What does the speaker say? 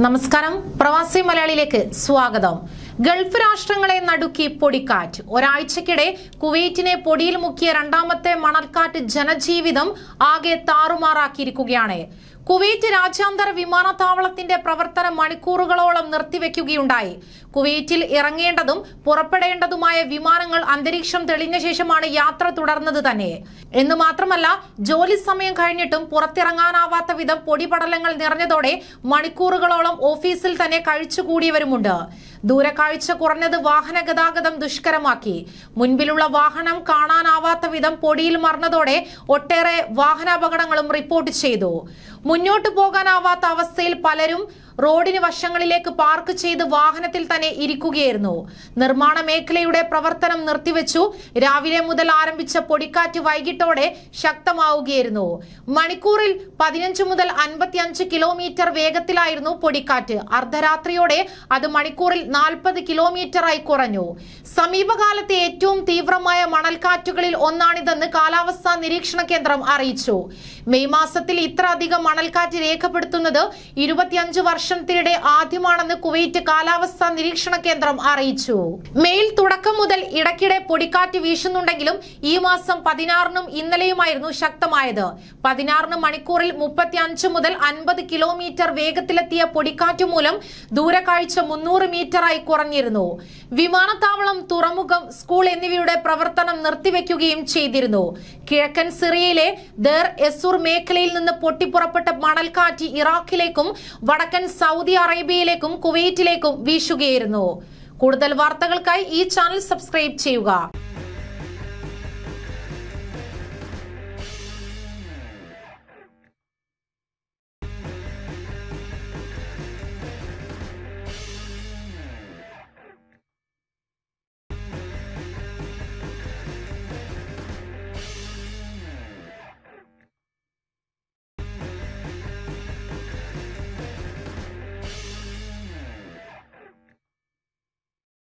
നമസ്കാരം, പ്രവാസി മലയാളിയിലേക്ക് സ്വാഗതം. ഗൾഫ് രാഷ്ട്രങ്ങളെ നടുക്കി പൊടിക്കാറ്റ്. ഒരാഴ്ചക്കിടെ കുവൈറ്റിനെ പൊടിയിൽ മുക്കിയ രണ്ടാമത്തെ മണൽക്കാറ്റ് ജനജീവിതം ആകെ താറുമാറാക്കിയിരിക്കുകയാണ്. കുവൈറ്റ് രാജ്യാന്തര വിമാനത്താവളത്തിന്റെ പ്രവർത്തനം മണിക്കൂറുകളോളം നിർത്തിവെക്കുകയുണ്ടായി. കുവൈറ്റിൽ ഇറങ്ങേണ്ടതും പുറപ്പെടേണ്ടതുമായ വിമാനങ്ങൾ അന്തരീക്ഷം തെളിഞ്ഞ ശേഷമാണ് യാത്ര തുടർന്നത് തന്നെ. എന്ന് മാത്രമല്ല, ജോലി സമയം കഴിഞ്ഞിട്ടും പുറത്തിറങ്ങാനാവാത്ത വിധം പൊടിപടലങ്ങൾ നിറഞ്ഞതോടെ മണിക്കൂറുകളോളം ഓഫീസിൽ തന്നെ കഴിച്ചുകൂടിയവരുമുണ്ട്. ദൂരക്കാഴ്ച കുറഞ്ഞത് വാഹന ഗതാഗതം ദുഷ്കരമാക്കി. മുൻപിലുള്ള വാഹനം കാണാനാവാത്ത വിധം പൊടിയിൽ മറന്നതോടെ ഒട്ടേറെ വാഹനാപകടങ്ങളും റിപ്പോർട്ട് ചെയ്തു. മുന്നോട്ടു പോകാനാവാത്ത അവസ്ഥയിൽ പലരും റോഡിന് വശങ്ങളിലേക്ക് പാർക്ക് ചെയ്ത് വാഹനത്തിൽ തന്നെ ഇരിക്കുകയായിരുന്നു. നിർമ്മാണ മേഖലയുടെ പ്രവർത്തനം നിർത്തിവെച്ചു. രാവിലെ മുതൽ ആരംഭിച്ച പൊടിക്കാറ്റ് വൈകിട്ടോടെ ശക്തമാവുകയായിരുന്നു. മണിക്കൂറിൽ 15 മുതൽ 55 കിലോമീറ്റർ വേഗത്തിലായിരുന്നു പൊടിക്കാറ്റ്. അർദ്ധരാത്രിയോടെ അത് മണിക്കൂറിൽ 40 കിലോമീറ്ററായി കുറഞ്ഞു. സമീപകാലത്തെ ഏറ്റവും തീവ്രമായ മണൽക്കാറ്റുകളിൽ ഒന്നാണിതെന്ന് കാലാവസ്ഥാ നിരീക്ഷണ കേന്ദ്രം അറിയിച്ചു. മെയ് മാസത്തിൽ ഇത്ര അധികം മണൽക്കാറ്റ് രേഖപ്പെടുത്തുന്നത് 25 വർഷത്തിനിടെ ആദ്യമാണെന്ന് കുവൈറ്റ് കാലാവസ്ഥാ നിരീക്ഷണ കേന്ദ്രം അറിയിച്ചു. മെയിൽ തുടക്കം മുതൽ ഇടയ്ക്കിടെ പൊടിക്കാറ്റ് വീശുന്നുണ്ടെങ്കിലും ഈ മാസം 16-നും ഇന്നലെയുമായിരുന്നു ശക്തമായത്. 16-ന് മണിക്കൂറിൽ 35 മുതൽ 50 കിലോമീറ്റർ വേഗത്തിലെത്തിയ പൊടിക്കാറ്റ് മൂലം ദൂരക്കാഴ്ച 300 മീറ്ററായി കുറഞ്ഞിരുന്നു. വിമാനത്താവളം, തുറമുഖം, സ്കൂൾ എന്നിവയുടെ പ്രവർത്തനം നിർത്തിവെക്കുകയും ചെയ്തിരുന്നു. കിഴക്കൻ സിറിയയിലെ ദർ എസുർ മേഖലയിൽ നിന്ന് പൊട്ടിപ്പുറപ്പെട്ട മണൽക്കാറ്റ് ഇറാഖിലേക്കും വടക്കൻ സൗദി അറേബ്യയിലേക്കും കുവൈറ്റിലേക്കും വീശുകയായിരുന്നു. കൂടുതൽ വാർത്തകൾക്കായി ഈ ചാനൽ സബ്സ്ക്രൈബ് ചെയ്യുക.